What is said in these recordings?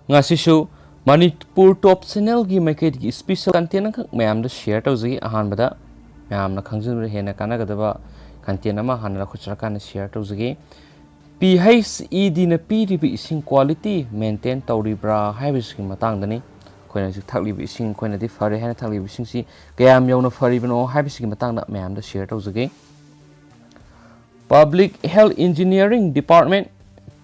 ngasisu Manipur Top Channel gi maikait gi special content khak mayam da share tawji ahan bada mayam na khangjin hena kana gadaba content ama hanra khuchra kana share tawji PHED na PDB ising quality maintain tawribra haibis gi matang dani koina ji thakli bi ising koina di fare hena thakli bi ising si kayam yauna fari bano haibis gi matang da mayam da share tawji Public Health Engineering Department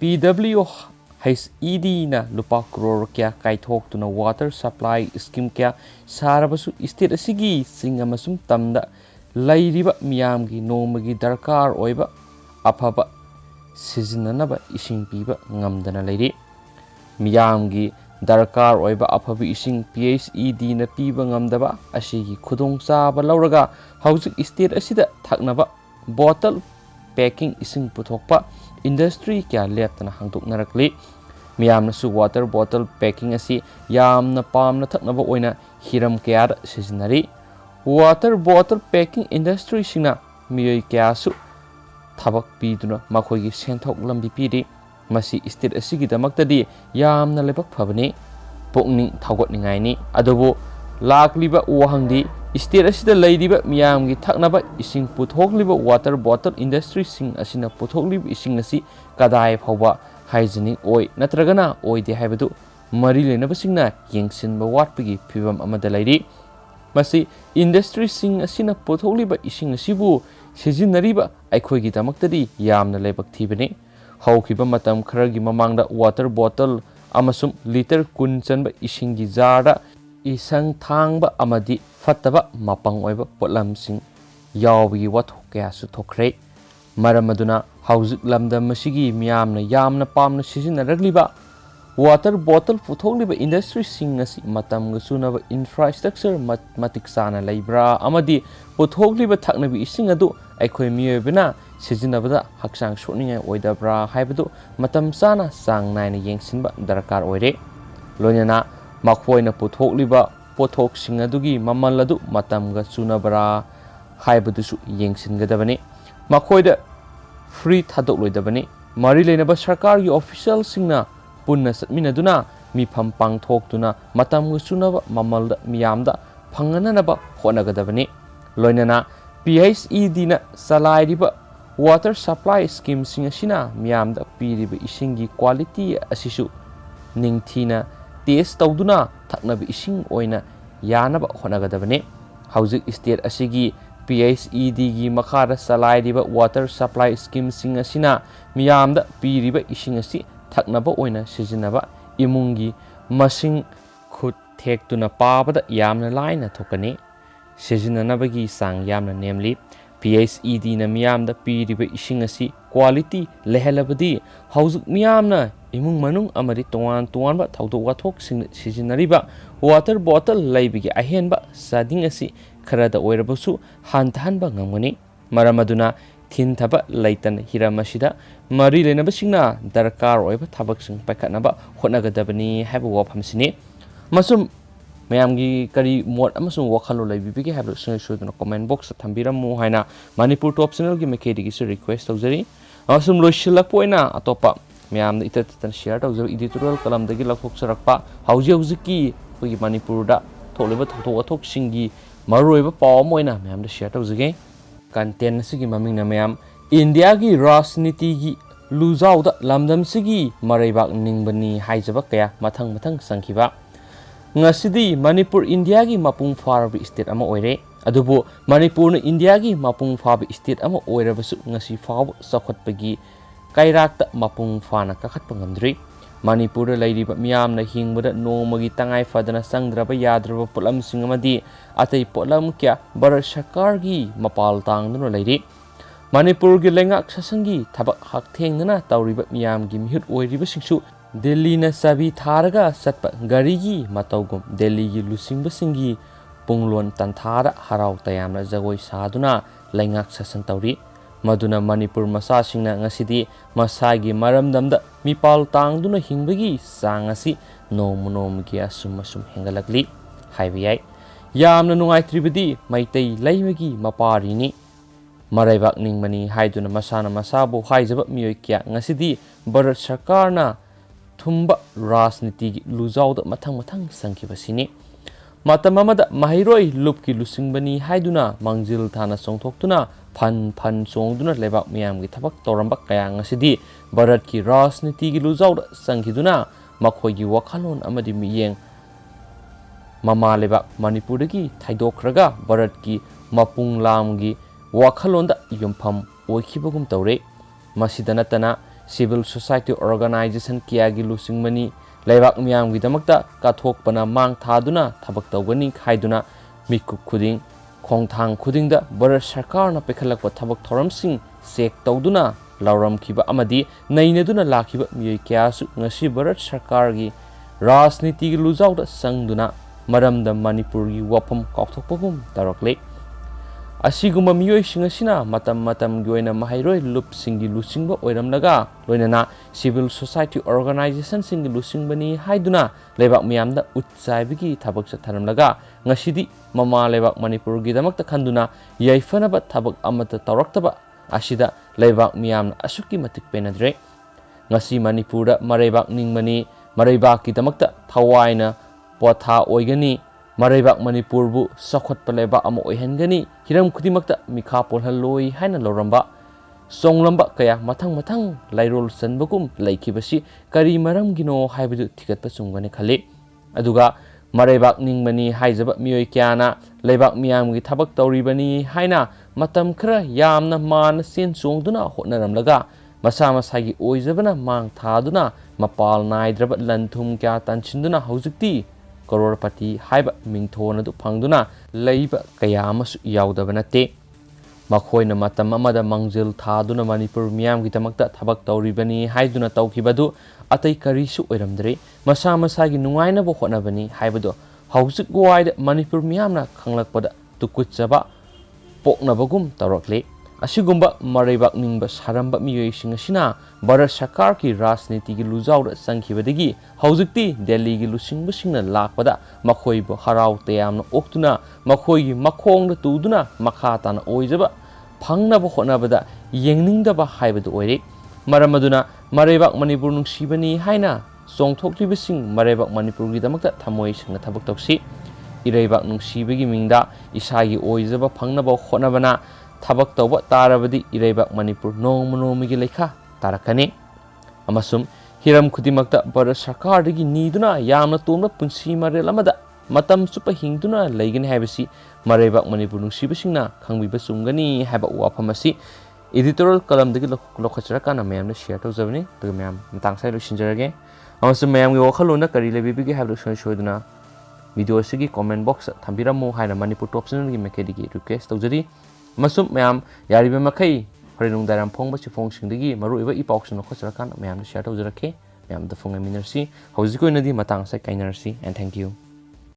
PWHED na lupa crore kya kaithok tuna water supply scheme kya sarabasu state asigi singa masum tamda lairiba miyam gi nomagi darkar oiba aphaba sizinanaba ising piba ngamdana lairi miyam gi darkar oiba aphabi ising PHED na piba ngamdaba asigi khudong chaba lauraga haujuk state asida thaknaba bottle packing ising puthokpa industry kya leptana hangdoknarakli miyamna su water bottle packing asi yamna pamna thaknaba oina hiram kya sizinari water bottle packing industry singna miyoi kya su thabak piduna makhoigi senthok lambi piri masi state asigi damaktadi yamna lebak phabani pokning thawgotningai ni adobo lakliba wahangdi state asida leiriba miyamgi thaknaba ising puthokliba water bottle industry sing asina puthokliba ising asi kadai phawba hygienic oi natragana oi de haibadu mari lenaba singna yengsinba watpigi phibam amada lairi masi industry sing asina puthokliba ising asibu sijinariba aikhoigi damaktadi yamna lebak thibani hawkiba matam kharagi mamangda water bottle amasum liter kun chanba isingi jarda isang thangba amadi fataba mapang oiba potlam sing yawbi wathok kya su thokre maramaduna hauzik lamda masigi miyamna yamna pamna sijinaragliba water bottle puthokliba industry sing asi matam ga sunaba infrastructure matik sana leibra amadi puthokliba thaknabi ising adu aikhoi miyobina sijinabada haksang shorningai oidabra haibadu matam sana sang naina yengsinba darkar oire loinana makhoina puthokliba pothok singadugi mamaladu matamga chunabra haibadusu yengsingadabani makhoida free thadok loidabani mari leinaba sarkar gi official singna punna satminaduna mifam pangthok tuna matamga chunaba mamalda miyamda phangananaba honagadabani loinana PHED na salairiba water supply scheme singasina miyamda piriba isingi quality asisu ningthina test tawduna thaknabi ising oina yanaba honagadabane hauzik state asigi PHED gi makhara salairiba water supply scheme singasina miyamda piriba ising asi thaknaba oina sijinaba imungi masing khut thektuna pabada yamna laina thokani sijinanabagi sang yamna namely PHED na miyamda piriba ising asi quality lehelabadi hauzik miyamna imung manung amari tongan tonganba thawdok wathok sijinariba water bottle laibigi ahenba sading asi kharada oirabasu hantanba ngamgani maramaduna thinthaba laitan hiramasida mari lenaba singna darkar oiba thabak sing paikhatnaba hotnagadabani haiba wafamsini masum mayamgi kari mod amasung wakhalo laibibigi haiba sungduna comment box thambiramu haina Manipur Top Channel gi mekedi gi request tawjari amasum loisilakpoina atopa mayam da ita share tawjari editorial kalam dagi lakhok sarakpa hauji ki koi Manipur da tholeba thok singi maroiba paw moina mayam da share tawjage content sigi maming na mayam India gi rajniti gi luzau da lamdam sigi maraibak ningbani haijaba kaya mathang sangkhiba ngasidi Manipur India gi mapung farbi state ama oire adubu Manipur na India gi mapung farbi state ama oirabasu ngasi faw sakhatpagi kairakta mapung fana kakhatpa ngamdri Manipur lairiba miyamna hingbada nomagi tangai fadana sangdraba yadraba polam singamadi atai polam kya Bharat Sarkar gi mapal tangduna lairi Manipur gi lengak sasangi thabak hakthengna tawriba miyam gi mihut oiriba singsu Delhi na sabi tharaga satpa gari gi matawgum Delhi gi lusingba singi punglon tanthara harau tayamna jagoi saduna lengak sasan tawri maduna Manipur masa singna ngasidi masagi maramdamda mipal tangduna hingbagi sangasi nom gi asum hengalakli haibiyai yamna nungai tribadi maitai laimagi maparini maraibak ningmani haiduna masana masabu haijaba miyoi kya ngasidi Bharat Sarkar na Thumba राजनीति लुजाउद मथंग मथंग संखिबसिनी मतम अमदा महिरोय लुपकी लुसिंगबनी हाइदुना मंजिल थाना सोंथोक्तुना fun सोंगदुना लेबाक मियामगी थबक तौरंबा कया ngasiदी भारत की राजनीति की लुजाउद संखिदुना मखोयगी वखालोन अमदी मियेंग mama लेबाक मणिपुर की थाइदोखरगा भारत की मपुंग लामगी वखालोंदा युमफम ओइखिबगुम तौरे मसिदा नतना सिविल सोसाइटी ऑर्गेनाइजेशन कियागी लुसिंगबनी लेबाक मियाम गिदमक्ता काथोकपना मांग थादुना थबक तौगनी खाइदुना मिकु खुदिंग खोंथांग खुदिंगदा भारत सरकार न पेखलक थबक थोरमसिंग चेक तौदुना लौरमखिबा अमदी नैनदुना लाखिबा मियोय क्यासु ngasi भारत सरकार की राजनीति की लुजाउदा संगदुना मरमदा मणिपुर की वफम काउथोकपगुम तौरकले असिगुम्बा मियोयसिंग असिना मतम की ओइना महिरोय लुपसिंगी लुसिंगबा ओइरमलगा लोइनना सिविल सोसाइटी ऑर्गेनाइजेशन सिंगी लुसिंगबनी हाइदुना लेबाक मियामदा उत्साइबिगी थबक चथरमलगा ngasiदी ममा लेबाक मणिपुर गिदमक्ता खंदुना याइफनबा थबक अमत तौरक्तबा असिदा लेबाक मियामना असुकी मतिक पेनद्रे ngasi मणिपुरदा मरैबाक निंगमनी मरैबाक गिदमक्ता थवाइना पोथा ओइगनी मरैबाक मणिपुरबु सखोत्प लेबाक अमा ओइहनगनी हिरम खुदिमक्ता मिखा पोलहलोई हाइना लौरंबा सोंगलंबा कया मथंग लाइरोल सनबगुम लैखिबसी करी मरमगिनो हाइबदु थिगतप चुंगने खले अदुगा मरैबाक निंगमनी हाइजबा मियोय क्याना लेबाक मियामगी थबक तौरिबनी हाइना मतम खरा यामना मान सेन चोंगदुना होटनरमलगा मसा मसागी ओइजबना मांग थादुना मपाल नाइद्रब लंथुम क्या तंचिंदुना हौजिक्ति करोड़पति हाइबा मिंथोनदु फंगदुना लैबा कया अमसु याउदबा नते मखोयना मतम अमदा मंजिल थादुना मणिपुर मियामगिदमक्ता थबक तौरिबनी हाइदुना तौखिबदु अतै करिसु ओइरमद्रे मसा मसागी नुंगाइनबो होटनबनी हाइबदु हौजिक वाइदा मणिपुर मियामना खंगलकपदा तुकुचबा पोकनबगुम तौरकले असिगुम्बा मरैबाक निंगबा सारंबा मियोयसिंग असिना भारत सरकार की राजनीति की लुजाउद संखिबदगी हौजिक्ति दिल्ली की लुसिंगबसिंगना लाकपदा मखोयबो हराव तयामना ओक्तुना मखोयगी मखोंगदा तुदुना मखा ताना ओइजबा फंगनबो होटनबदा येंगनिंगदबा हाइबदु ओइरे मरमदुना मरैबाक मणिपुर नुंसिबनी हाइना सोंथोक्लिबसिंग मरैबाक मणिपुरगिदमक्ता थमोय संग थबक तौसी इरैबाक नुंसिबगी मिंगदा इसागी ओइजबा फंगनबो होटनबना थबक तौबा तारबदी इरैबाक मणिपुर नोंमनोमगी लेखा तारकने अमसुम हिरम खुदिमक्ता भारत सरकारदगी नीदुना यामना तोमना पुंसी मरेल अमदा मतम सुप हिंगदुना लैगनि हाइबसी मरैबाक मणिपुर नुंसिबसिंगना खंगबिबा चुंगनी हाइबा वाफमसी एडिटोरियल कलमदगी लोखचरकाना मैमना शेयर तौजबनी तग मैम मतांग साइ लोसिंजरगे अमसुम मैमगी वखलोना करी लेबिबिगे हाइबदु सोयदुना वीडियो सिगी कमेंट बॉक्स थंबिरमो हाइना मणिपुर टॉप चैनल की मेकेडिगी रिक्वेस्ट तौजरी मसुम मैम यारिबा मखै हरेनुंग दाराम फोंग चिफोंसिंदगी मरुइबा इपाउक्सन खोचरकान मैम शेयर तौजरखे मैम द फोंग मिनरसी हौजिकोइनदी मतांग साइ काइनरसी एंड थैंक यू।